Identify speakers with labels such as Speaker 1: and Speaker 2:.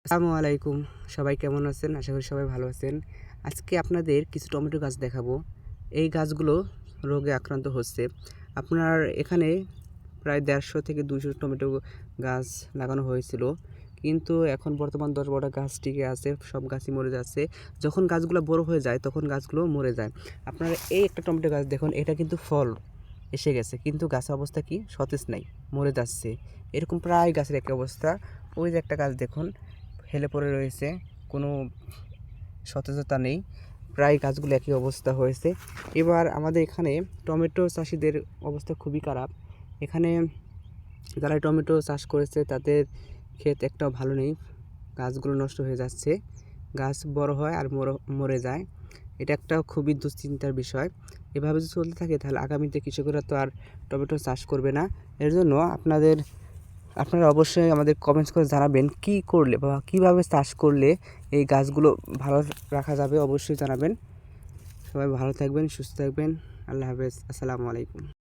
Speaker 1: আসসালামু আলাইকুম। সবাই কেমন আছেন? আশা করি সবাই ভালো আছেন। আজকে আপনাদের কিছু টমেটো গাছ দেখাবো। এই গাছগুলো রোগে আক্রান্ত হচ্ছে। আপনার এখানে প্রায় ১৫০ থেকে ২০০ টমেটো গাছ লাগানো হয়েছিল। কিন্তু এখন বর্তমান ১০-১২টা গাছ টিকে আছে। সব গাছই মরে যাচ্ছে। যখন গাছগুলো বড় হয়ে যায় তখন গাছগুলো মরে যায়। আপনারা এই একটা টমেটো গাছ দেখুন, এটা কিন্তু ফল এসে গেছে। কিন্তু গাছের অবস্থা কি? সতেজ নাই, মরে যাচ্ছে। এরকম প্রায় গাছের একই অবস্থা। ওই যে একটা গাছ দেখুন, হেলে পড়ে রয়েছে, কোনো সতেজতা নেই। প্রায় গাছগুলো একই অবস্থা হয়েছে। এবার আমাদের এখানে টমেটো চাষিদের অবস্থা খুবই খারাপ। এখানে যারা টমেটো চাষ করেছে তাদের ক্ষেত একটাও ভালো নেই। গাছগুলো নষ্ট হয়ে যাচ্ছে, গাছ বড় হয় আর মরে যায়। এটা একটা খুবই দুশ্চিন্তার বিষয়। এভাবে যদি চলতে থাকে তাহলে আগামীতে কৃষকরা তো আর টমেটো চাষ করবে না। এর জন্য আপনারা অবশ্যই আমাদের কমেন্টস করে জানাবেন কী করলে বা কীভাবে চাষ করলে এই গাছগুলো ভালো রাখা যাবে। অবশ্যই জানাবেন। সবাই ভালো থাকবেন, সুস্থ থাকবেন। আল্লাহ হাফেজ। আসসালামু আলাইকুম।